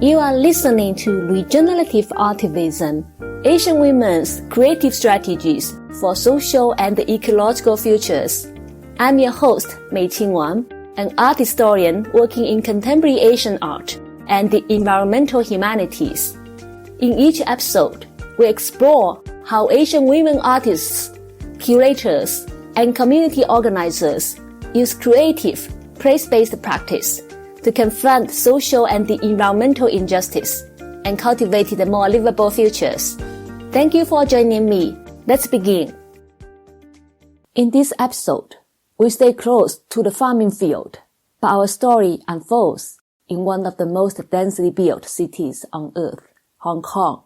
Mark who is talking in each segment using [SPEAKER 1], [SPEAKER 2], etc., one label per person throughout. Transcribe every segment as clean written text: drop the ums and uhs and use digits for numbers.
[SPEAKER 1] You are listening to Regenerative Artivism, Asian women's creative strategies for social and ecological futures. I'm your host, Mei Qingwan, an art historian working in contemporary Asian art and the environmental humanities. In each episode, we explore how Asian women artists, curators, and community organizers use creative, place-based practice to confront social and the environmental injustice and cultivate the more livable futures. Thank you for joining me. Let's begin. In this episode, we stay close to the farming field, but our story unfolds in one of the most densely built cities on earth, Hong Kong.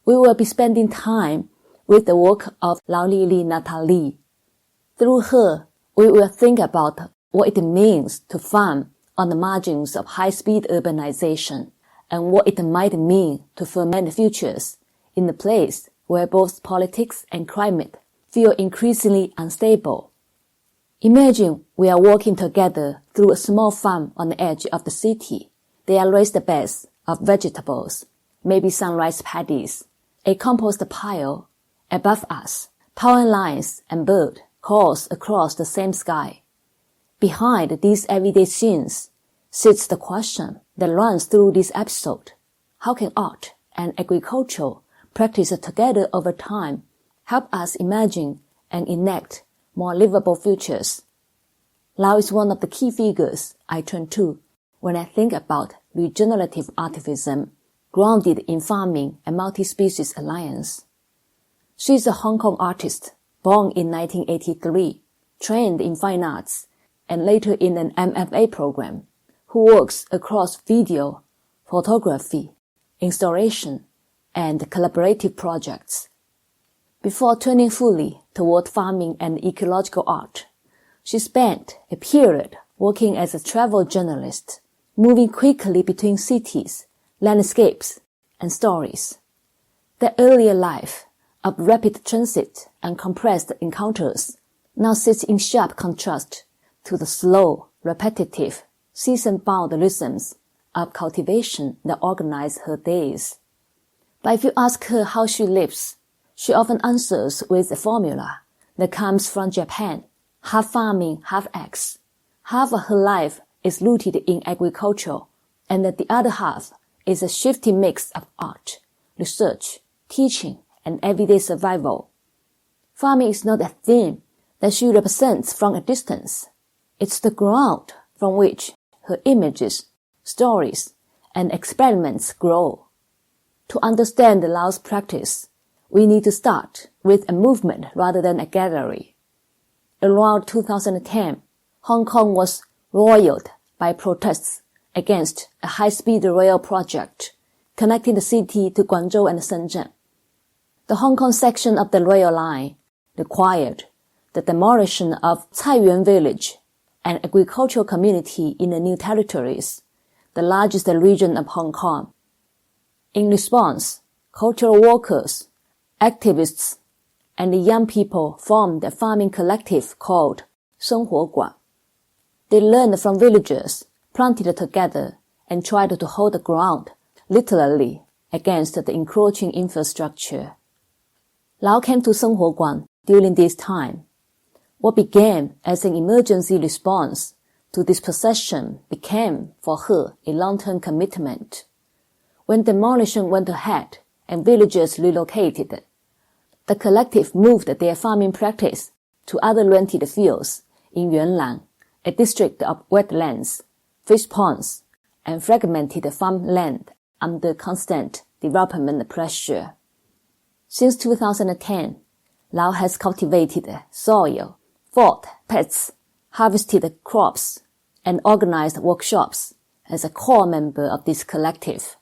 [SPEAKER 1] We will be spending time with the work of Lo Lai Lai Natalie. Through her, we will think about what it means to farm on the margins of high-speed urbanization, and what it might mean to ferment futures in a place where both politics and climate feel increasingly unstable. Imagine we are walking together through a small farm on the edge of the city. There are raised beds of vegetables, maybe some rice paddies, a compost pile. Above us, power lines and bird calls across the same sky. Behind these everyday scenes sits the question that runs through this episode. How can art and agriculture practiced together over time help us imagine and enact more livable futures? Lao is one of the key figures I turn to when I think about regenerative artivism grounded in farming and multispecies alliance. She is a Hong Kong artist born in 1983, trained in fine arts, and later in an MFA program, who works across video, photography, installation, and collaborative projects. Before turning fully toward farming and ecological art, she spent a period working as a travel journalist, moving quickly between cities, landscapes, and stories. The earlier life of rapid transit and compressed encounters now sits in sharp contrast to the slow, repetitive, season-bound rhythms of cultivation that organize her days. But if you ask her how she lives, she often answers with a formula that comes from Japan: half farming, half eggs. Half of her life is rooted in agriculture, and the other half is a shifting mix of art, research, teaching, and everyday survival. Farming is not a thing that she represents from a distance. It's the ground from which her images, stories, and experiments grow. To understand Lao's practice, we need to start with a movement rather than a gallery. Around 2010, Hong Kong was roiled by protests against a high-speed rail project connecting the city to Guangzhou and Shenzhen. The Hong Kong section of the rail line required the demolition of Caiyuan village, an agricultural community in the New Territories, the largest region of Hong Kong. In response, cultural workers, activists, and young people formed a farming collective called Sangwoodgoon. They learned from villagers, planted together, and tried to hold the ground, literally, against the encroaching infrastructure. Lao came to Sangwoodgoon during this time. What began as an emergency response to dispossession became, for her, a long-term commitment. When demolition went ahead and villagers relocated, the collective moved their farming practice to other rented fields in Yuanlang, a district of wetlands, fish ponds, and fragmented farmland under constant development pressure. Since 2010, Lao has cultivated soil, fought pests, harvested crops, and organized workshops as a core member of this collective.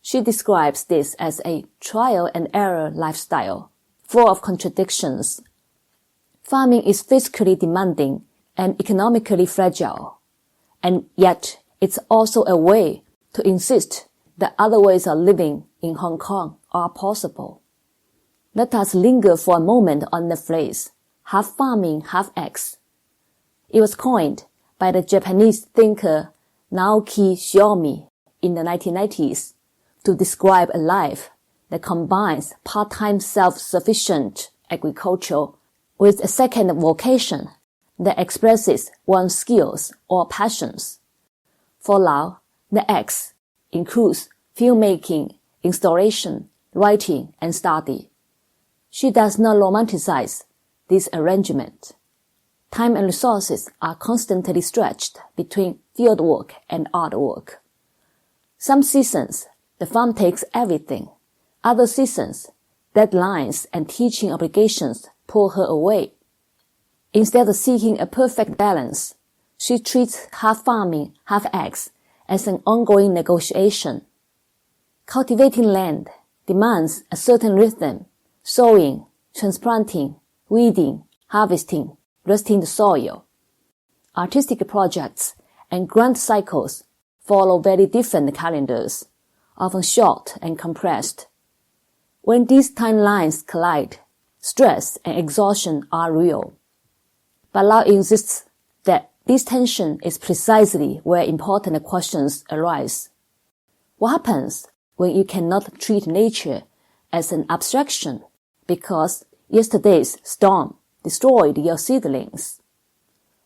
[SPEAKER 1] She describes this as a trial-and-error lifestyle, full of contradictions. Farming is physically demanding and economically fragile, and yet it's also a way to insist that other ways of living in Hong Kong are possible. Let us linger for a moment on the phrase, half farming, half eggs. It was coined by the Japanese thinker Naoki Shiomi in the 1990s to describe a life that combines part-time self-sufficient agriculture with a second vocation that expresses one's skills or passions. For Lau, the X includes filmmaking, installation, writing, and study. She does not romanticize this arrangement. Time and resources are constantly stretched between fieldwork and artwork. Some seasons, the farm takes everything. Other seasons, deadlines and teaching obligations pull her away. Instead of seeking a perfect balance, she treats half farming, half eggs as an ongoing negotiation. Cultivating land demands a certain rhythm: sowing, transplanting, weeding, harvesting, resting the soil. Artistic projects and grant cycles follow very different calendars, often short and compressed. When these timelines collide, stress and exhaustion are real. But Lau insists that this tension is precisely where important questions arise. What happens when you cannot treat nature as an abstraction because yesterday's storm destroyed your seedlings?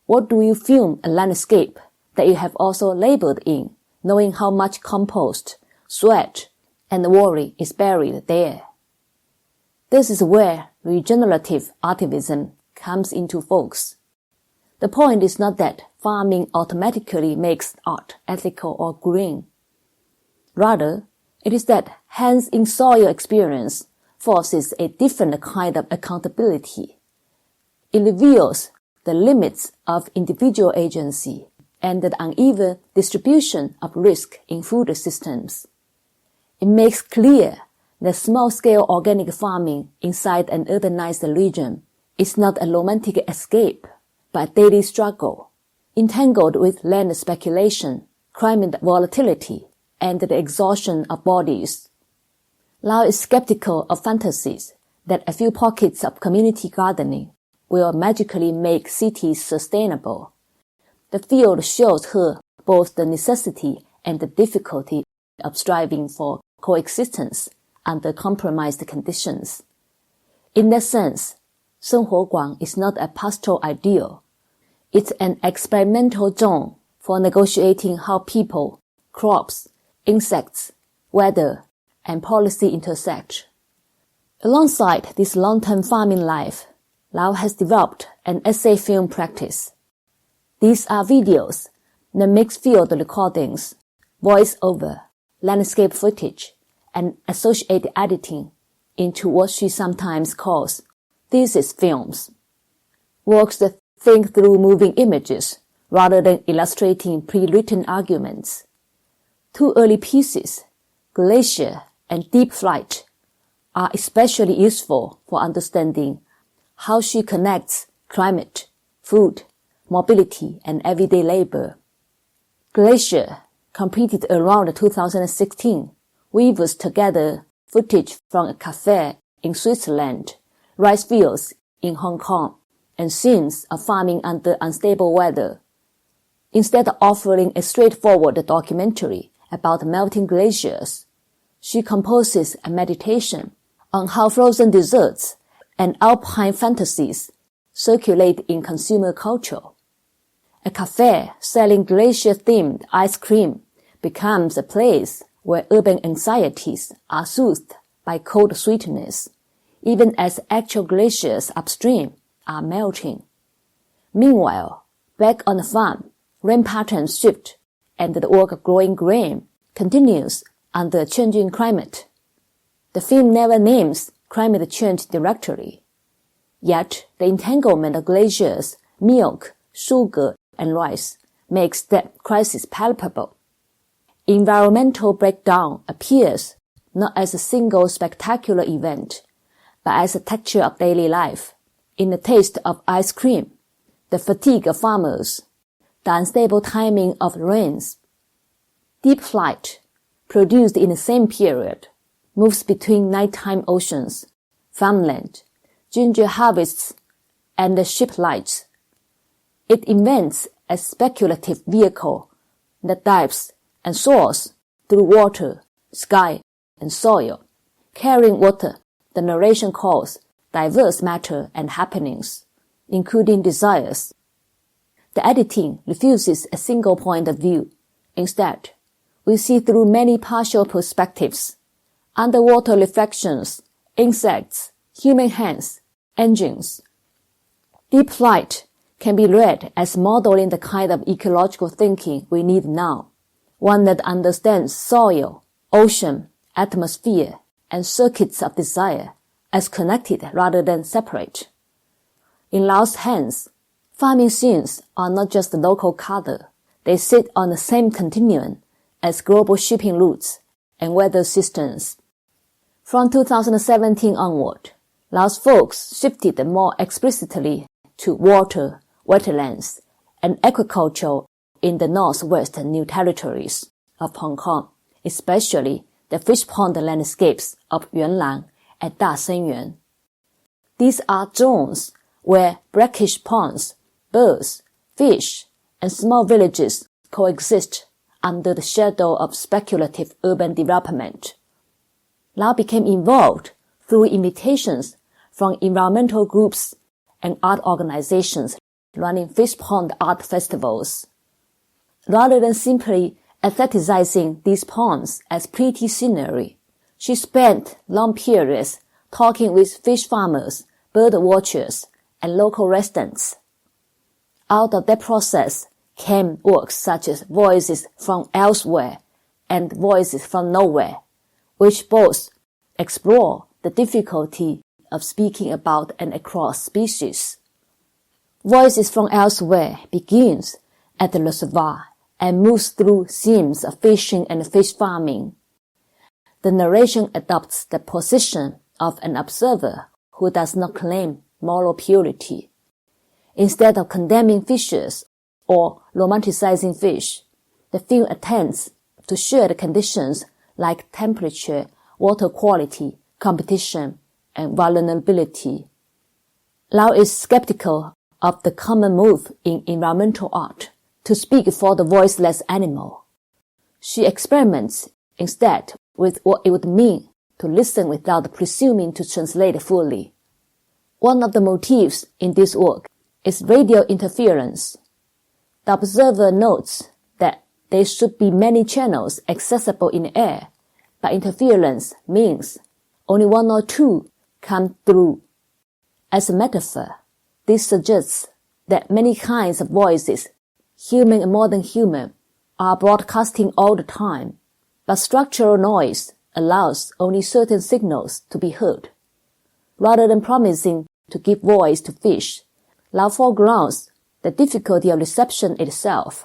[SPEAKER 1] What do you film a landscape that you have also labored in, knowing how much compost, sweat, and worry is buried there? This is where regenerative artivism comes into focus. The point is not that farming automatically makes art ethical or green. Rather, it is that hands-in-soil experience forces a different kind of accountability. It reveals the limits of individual agency and the uneven distribution of risk in food systems. It makes clear that small-scale organic farming inside an urbanized region is not a romantic escape, but a daily struggle, entangled with land speculation, climate volatility, and the exhaustion of bodies. Lau is skeptical of fantasies that a few pockets of community gardening will magically make cities sustainable. The field shows her both the necessity and the difficulty of striving for coexistence under compromised conditions. In that sense, Sangwoodgoon is not a pastoral ideal. It's an experimental zone for negotiating how people, crops, insects, weather, and policy intersect. Alongside this long-term farming life, Lau has developed an essay film practice. These are videos that mix field recordings, voice-over, landscape footage, and associated editing into what she sometimes calls thesis films. Works that think through moving images rather than illustrating pre-written arguments. Two early pieces, Glacier and Deep Flight, are especially useful for understanding how she connects climate, food, mobility, and everyday labor. Glacier, completed around 2016, weaves together footage from a cafe in Switzerland, rice fields in Hong Kong, and scenes of farming under unstable weather. Instead of offering a straightforward documentary about melting glaciers, she composes a meditation on how frozen desserts and alpine fantasies circulate in consumer culture. A cafe selling glacier-themed ice cream becomes a place where urban anxieties are soothed by cold sweetness, even as actual glaciers upstream are melting. Meanwhile, back on the farm, rain patterns shift and the work of growing grain continues under a changing climate. The film never names climate change directly. Yet, the entanglement of glaciers, milk, sugar, and rice makes that crisis palpable. Environmental breakdown appears not as a single spectacular event, but as a texture of daily life, in the taste of ice cream, the fatigue of farmers, the unstable timing of rains. Deep Flight, produced in the same period, moves between nighttime oceans, farmland, ginger harvests, and the ship lights. It invents a speculative vehicle that dives and soars through water, sky, and soil. Carrying water, the narration calls diverse matter and happenings, including desires. The editing refuses a single point of view. Instead, we see through many partial perspectives: underwater reflections, insects, human hands, engines. Deep light can be read as modeling the kind of ecological thinking we need now, one that understands soil, ocean, atmosphere, and circuits of desire as connected rather than separate. In Lao's hands, farming scenes are not just local color. They sit on the same continuum as global shipping routes and weather systems. From 2017 onward, Laos folks shifted more explicitly to water, wetlands, and agriculture in the northwest New Territories of Hong Kong, especially the fishpond landscapes of Yuanlang and Dasenyuan. These are zones where brackish ponds, birds, fish, and small villages coexist under the shadow of speculative urban development. Lao became involved through invitations from environmental groups and art organizations running fishpond art festivals. Rather than simply aestheticizing these ponds as pretty scenery, she spent long periods talking with fish farmers, bird watchers, and local residents. Out of that process came works such as Voices from Elsewhere and Voices from Nowhere, which both explore the difficulty of speaking about and across species. Voices from Elsewhere begins at the reservoir and moves through themes of fishing and fish farming. The narration adopts the position of an observer who does not claim moral purity. Instead of condemning fishers or romanticizing fish, the film attempts to share the conditions like temperature, water quality, competition, and vulnerability. Lao is skeptical of the common move in environmental art to speak for the voiceless animal. She experiments instead with what it would mean to listen without presuming to translate fully. One of the motifs in this work is radio interference. The observer notes that there should be many channels accessible in the air, but interference means only one or two come through. As a metaphor, this suggests that many kinds of voices, human and more than human, are broadcasting all the time, but structural noise allows only certain signals to be heard. Rather than promising to give voice to fish, Lao foregrounds the difficulty of reception itself.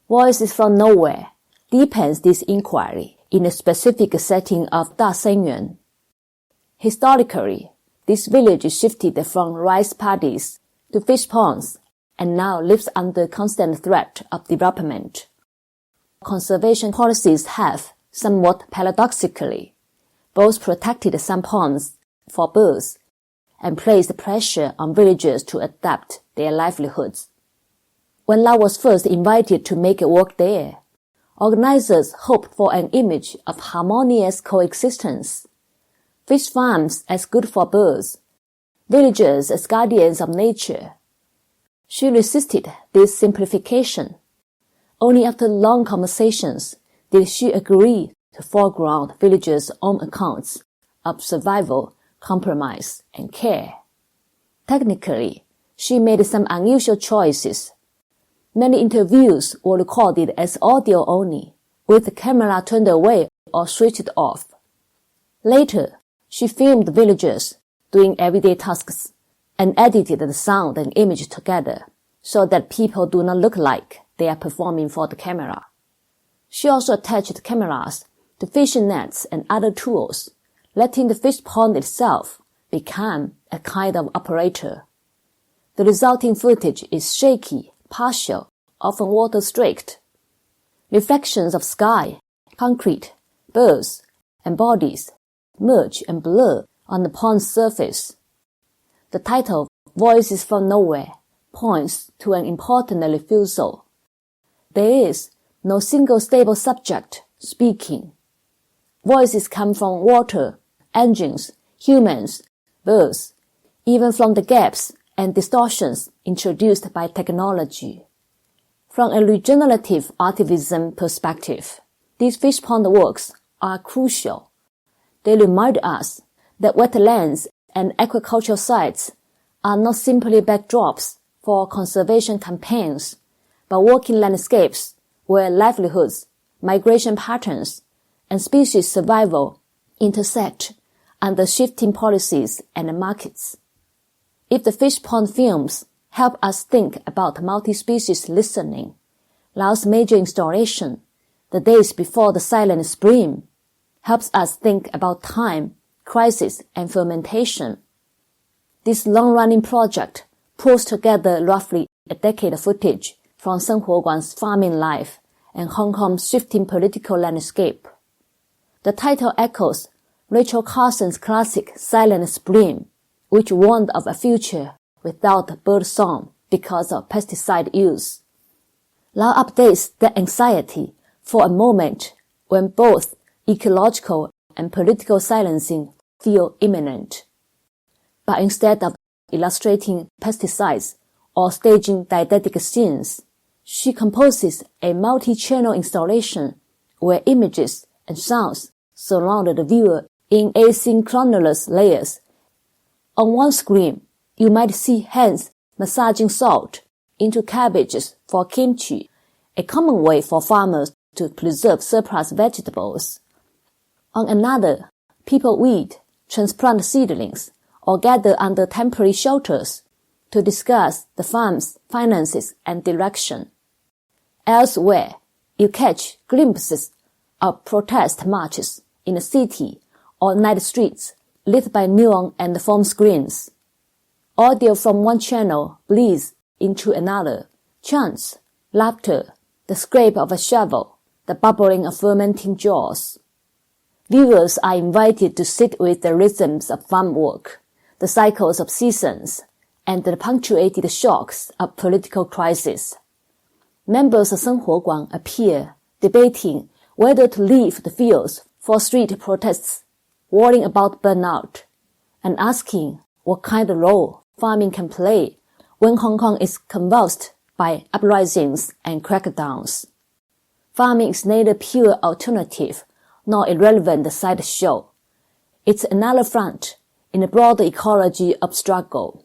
[SPEAKER 1] Voices from Nowhere deepens this inquiry in the specific setting of Dasenyuan. Historically, this village shifted from rice paddies to fish ponds and now lives under constant threat of development. Conservation policies have, somewhat paradoxically, both protected some ponds for birds and placed pressure on villagers to adapt their livelihoods. When Lao was first invited to make a work there, organizers hoped for an image of harmonious coexistence. Fish farms as good for birds, villagers as guardians of nature. She resisted this simplification. Only after long conversations did she agree to foreground villagers' own accounts of survival, compromise, and care. Technically, she made some unusual choices. Many interviews were recorded as audio only, with the camera turned away or switched off. Later, she filmed villagers doing everyday tasks and edited the sound and image together so that people do not look like they are performing for the camera. She also attached cameras to fishing nets and other tools, letting the fish pond itself become a kind of operator. The resulting footage is shaky, partial, often water-streaked. Reflections of sky, concrete, birds, and bodies merge and blur on the pond's surface. The title, Voices from Nowhere, points to an important refusal. There is no single stable subject speaking. Voices come from water, engines, humans, birds, even from the gaps and distortions introduced by technology. From a regenerative artivism perspective, these fishpond works are crucial. They remind us that wetlands and aquaculture sites are not simply backdrops for conservation campaigns, but working landscapes where livelihoods, migration patterns, and species survival intersect under shifting policies and markets. If the fishpond films help us think about multispecies listening, Lao's major installation, The Days Before the Silent Spring, helps us think about time, crisis, and fermentation. This long-running project pulls together roughly a decade of footage from Sangwoodgoon's farming life and Hong Kong's shifting political landscape. The title echoes Rachel Carson's classic Silent Spring, which warned of a future without birdsong because of pesticide use. Lao updates that anxiety for a moment when both ecological and political silencing feel imminent. But instead of illustrating pesticides or staging didactic scenes, she composes a multi-channel installation where images and sounds surround the viewer in asynchronous layers. On one screen, you might see hands massaging salt into cabbages for kimchi, a common way for farmers to preserve surplus vegetables. On another, people weed, transplant seedlings, or gather under temporary shelters to discuss the farm's finances and direction. Elsewhere, you catch glimpses of protest marches in the city or night streets lit by neon and foam screens. Audio from one channel bleeds into another, chants, laughter, the scrape of a shovel, the bubbling of fermenting jaws. Viewers are invited to sit with the rhythms of farm work, the cycles of seasons, and the punctuated shocks of political crisis. Members of Sangwoodgoon appear, debating whether to leave the fields for street protests, worrying about burnout, and asking what kind of role farming can play when Hong Kong is convulsed by uprisings and crackdowns. Farming is neither pure alternative nor irrelevant sideshow. It's another front in the broader ecology of struggle.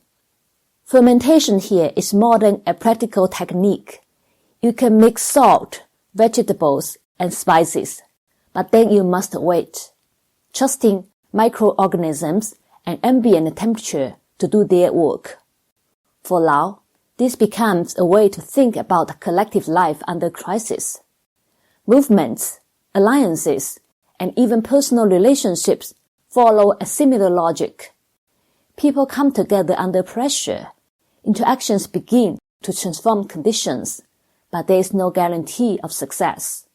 [SPEAKER 1] Fermentation here is more than a practical technique. You can mix salt, vegetables, and spices, but then you must wait, trusting microorganisms and ambient temperature to do their work. For Lao, this becomes a way to think about collective life under crisis. Movements, alliances, and even personal relationships follow a similar logic. People come together under pressure. Interactions begin to transform conditions, but there is no guarantee of success.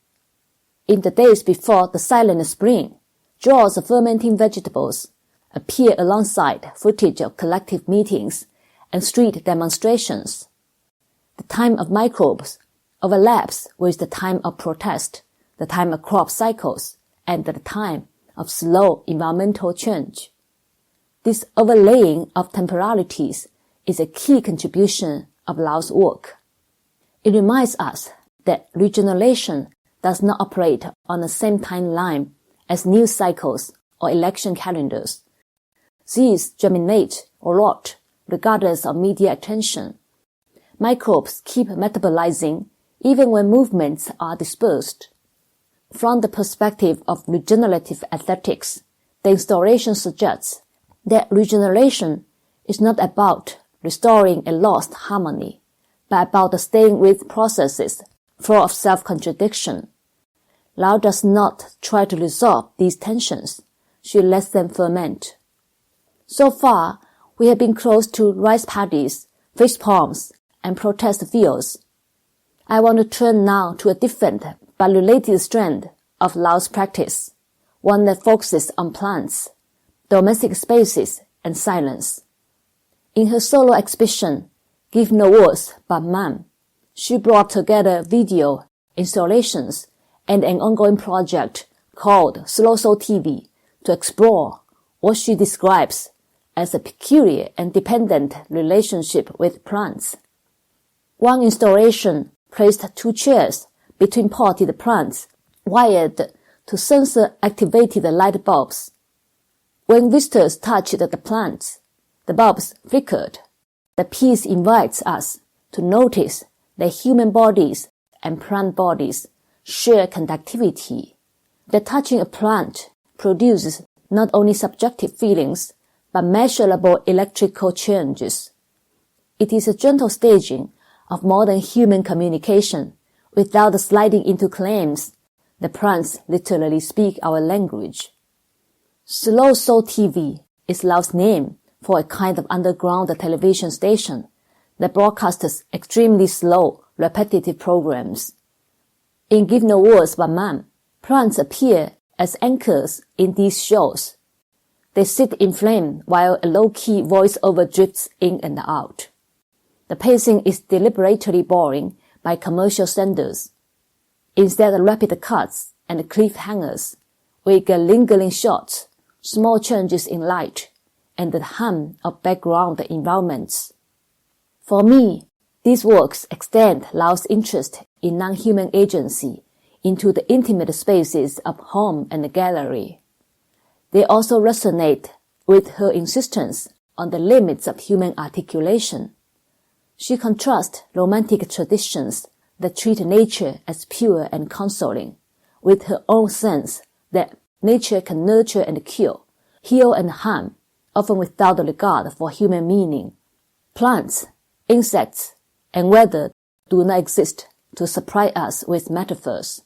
[SPEAKER 1] In the days before the silent spring, jars of fermenting vegetables appear alongside footage of collective meetings and street demonstrations. The time of microbes overlaps with the time of protest, the time of crop cycles, and the time of slow environmental change. This overlaying of temporalities is a key contribution of Lao's work. It reminds us that regeneration does not operate on the same timeline as news cycles or election calendars. Seeds germinate or rot regardless of media attention. Microbes keep metabolizing even when movements are dispersed. From the perspective of regenerative aesthetics, the installation suggests that regeneration is not about restoring a lost harmony, but about staying with processes full of self-contradiction. Lao does not try to resolve these tensions. She lets them ferment. So far, we have been close to rice paddies, fish ponds, and protest fields. I want to turn now to a different but related strand of Lao's practice, one that focuses on plants, domestic spaces, and silence. In her solo exhibition, Give No Words But Mum, she brought together video, installations, and an ongoing project called Slow Soul TV to explore what she describes as a peculiar and dependent relationship with plants. One installation placed 2 chairs between potted plants wired to sensor-activated light bulbs. When visitors touched the plants, the bulbs flickered. The piece invites us to notice that human bodies and plant bodies share conductivity. That touching a plant produces not only subjective feelings, but measurable electrical changes. It is a gentle staging of modern human communication without sliding into claims. The plants literally speak our language. Slow Soul TV is Lao's name for a kind of underground television station that broadcasts extremely slow, repetitive programs. In Give No Words But Mum, plants appear as anchors in these shows. They sit in flame while a low-key voice-over drifts in and out. The pacing is deliberately boring by commercial standards. Instead of rapid cuts and cliffhangers, we get lingering shots, small changes in light, and the hum of background environments. For me, these works extend Lao's interest in non-human agency into the intimate spaces of home and gallery. They also resonate with her insistence on the limits of human articulation. She contrasts romantic traditions that treat nature as pure and consoling, with her own sense that nature can nurture and cure, heal and harm, often without regard for human meaning. Plants, insects, and weather do not exist to supply us with metaphors.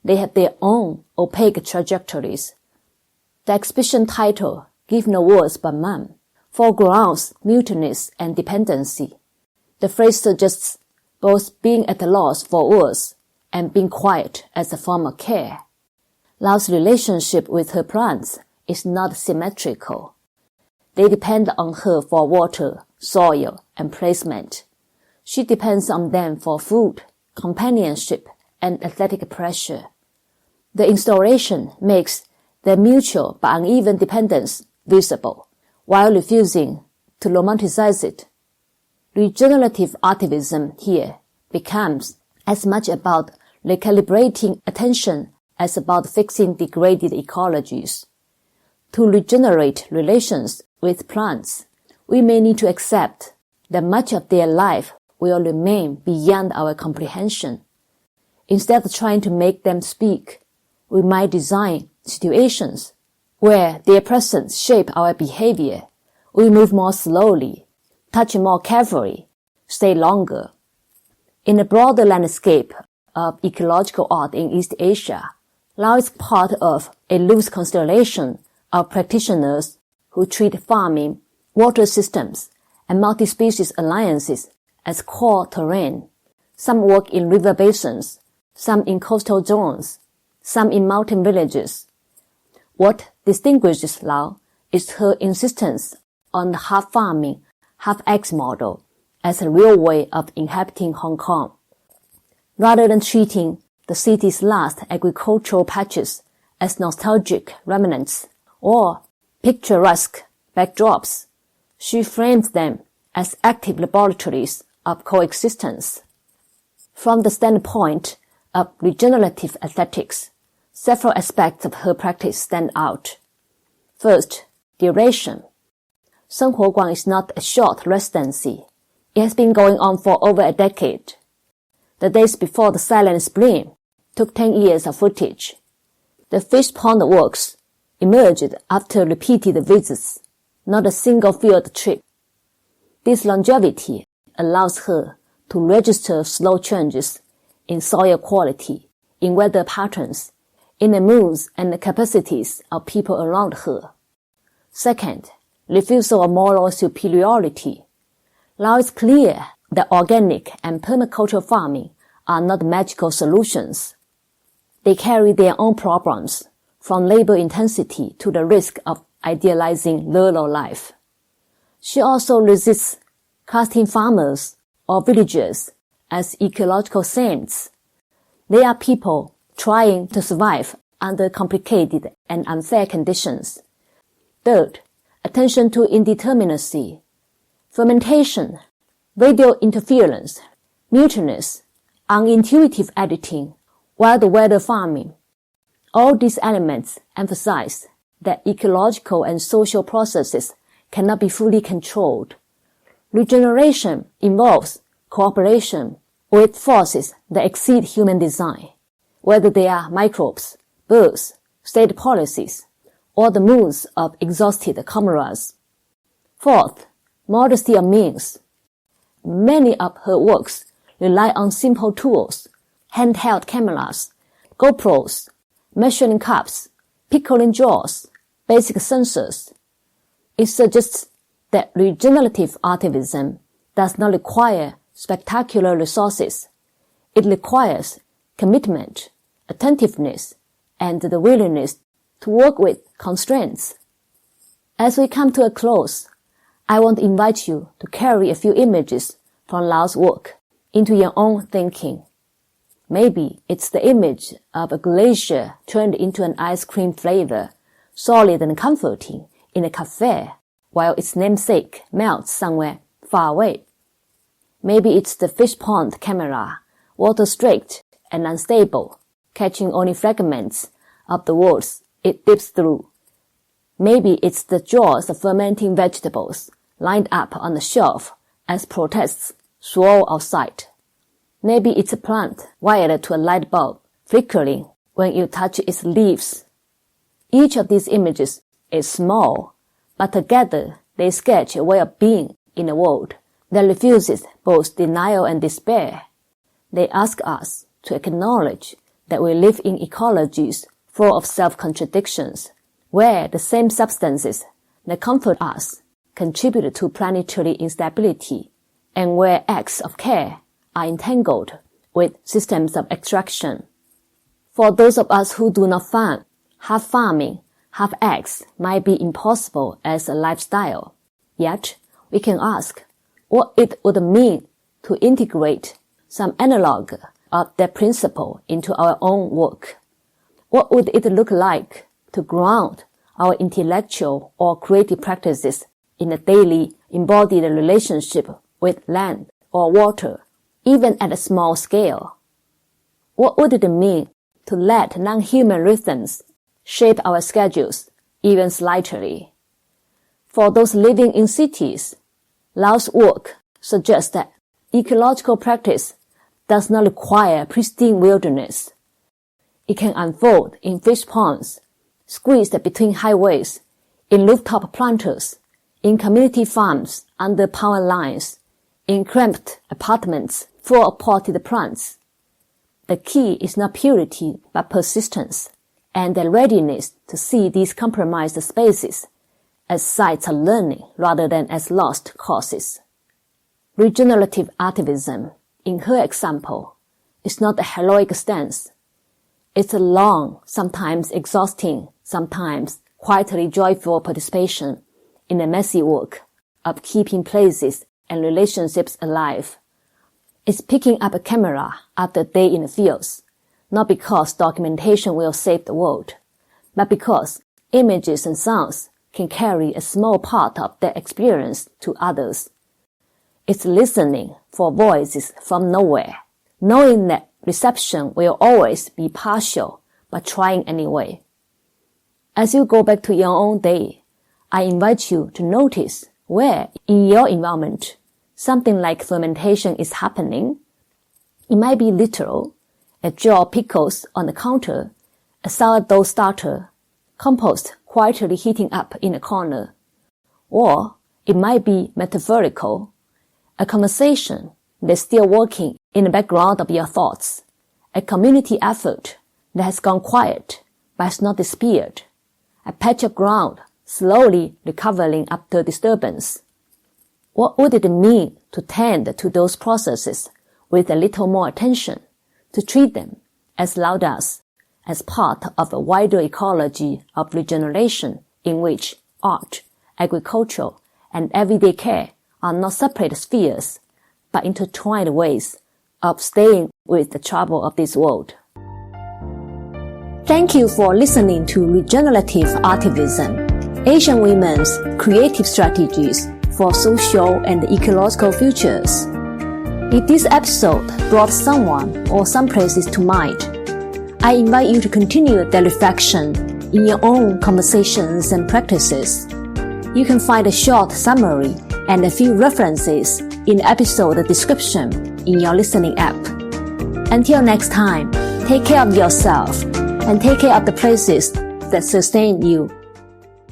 [SPEAKER 1] They have their own opaque trajectories. The exhibition title, Give No Words But Mum, foregrounds mutinous and dependency. The phrase suggests both being at a loss for words and being quiet as a form of care. Lao's relationship with her plants is not symmetrical. They depend on her for water, soil, and placement. She depends on them for food, companionship, and aesthetic pressure. The installation makes their mutual but uneven dependence visible, while refusing to romanticize it. Regenerative artivism here becomes as much about recalibrating attention as about fixing degraded ecologies. To regenerate relations with plants, we may need to accept that much of their life will remain beyond our comprehension. Instead of trying to make them speak, we might design situations where their presence shape our behavior. We move more slowly, touch more carefully, stay longer. In the broader landscape of ecological art in East Asia, Lao is part of a loose constellation of practitioners who treat farming, water systems, and multispecies alliances as core terrain. Some work in river basins, some in coastal zones, some in mountain villages. What distinguishes Lao is her insistence on the half-farming, half-eggs model as a real way of inhabiting Hong Kong. Rather than treating the city's last agricultural patches as nostalgic remnants or picturesque backdrops, she frames them as active laboratories of coexistence. From the standpoint of regenerative aesthetics, several aspects of her practice stand out. First, duration. Sangwoodgoon is not a short residency. It has been going on for over a decade. The days before the Silent Spring took 10 years of footage. The fishpond works emerged after repeated visits, not a single field trip. This longevity allows her to register slow changes in soil quality, in weather patterns, in the moods and the capacities of people around her. Second, refusal of moral superiority. Lao is clear that organic and permaculture farming are not magical solutions. They carry their own problems, from labor intensity to the risk of idealizing rural life. She also resists casting farmers or villagers as ecological saints. They are people trying to survive under complicated and unfair conditions. Third, attention to indeterminacy. Fermentation, radio interference, mutinous, unintuitive editing, wild weather farming. All these elements emphasize that ecological and social processes cannot be fully controlled. Regeneration involves cooperation with forces that exceed human design, whether they are microbes, birds, state policies, or the moods of exhausted comrades. Fourth, modesty of means. Many of her works rely on simple tools, handheld cameras, GoPros, measuring cups, pickling jars, basic sensors. It suggests that regenerative artivism does not require spectacular resources. It requires commitment, attentiveness, and the willingness to work with constraints. As we come to a close, I want to invite you to carry a few images from Lao's work into your own thinking. Maybe it's the image of a glacier turned into an ice cream flavor, solid and comforting, in a cafe, while its namesake melts somewhere far away. Maybe it's the fishpond camera, water-streaked and unstable, catching only fragments of the worlds it dips through. Maybe it's the jars of fermenting vegetables lined up on the shelf as protests swirl outside. Maybe it's a plant wired to a light bulb, flickering when you touch its leaves. Each of these images is small, but together they sketch a way of being in a world that refuses both denial and despair. They ask us to acknowledge that we live in ecologies full of self-contradictions, where the same substances that comfort us contribute to planetary instability, and where acts of care are entangled with systems of extraction. For those of us who do not farm, half farming, half eggs might be impossible as a lifestyle. Yet, we can ask what it would mean to integrate some analog of that principle into our own work. What would it look like to ground our intellectual or creative practices in a daily embodied relationship with land or water, even at a small scale? What would it mean to let non-human rhythms shape our schedules, even slightly? For those living in cities, Lao's work suggests that ecological practice does not require pristine wilderness. It can unfold in fish ponds, squeezed between highways, in rooftop planters, in community farms under power lines, in cramped apartments full of potted plants. The key is not purity but persistence, and the readiness to see these compromised spaces as sites of learning rather than as lost causes. Regenerative Artivism, in her example, is not a heroic stance. It's a long, sometimes exhausting, sometimes quietly joyful participation in the messy work of keeping places and relationships alive. It's picking up a camera after a day in the fields, not because documentation will save the world, but because images and sounds can carry a small part of that experience to others. It's listening for voices from nowhere, knowing that reception will always be partial, but trying anyway. As you go back to your own day, I invite you to notice where in your environment something like fermentation is happening. It might be literal, a jar of pickles on the counter, a sourdough starter, compost quietly heating up in a corner. Or it might be metaphorical, a conversation that's still working in the background of your thoughts, a community effort that has gone quiet but has not disappeared, a patch of ground slowly recovering after disturbance. What would it mean to tend to those processes with a little more attention, to treat them, as Lao does, as part of a wider ecology of regeneration in which art, agriculture, and everyday care are not separate spheres, but intertwined ways of staying with the trouble of this world. Thank you for listening to Regenerative Artivism, Asian women's creative strategies for social and ecological futures. If this episode brought someone or some places to mind, I invite you to continue the reflection in your own conversations and practices. You can find a short summary and a few references in the episode description in your listening app. Until next time, take care of yourself and take care of the places that sustain you.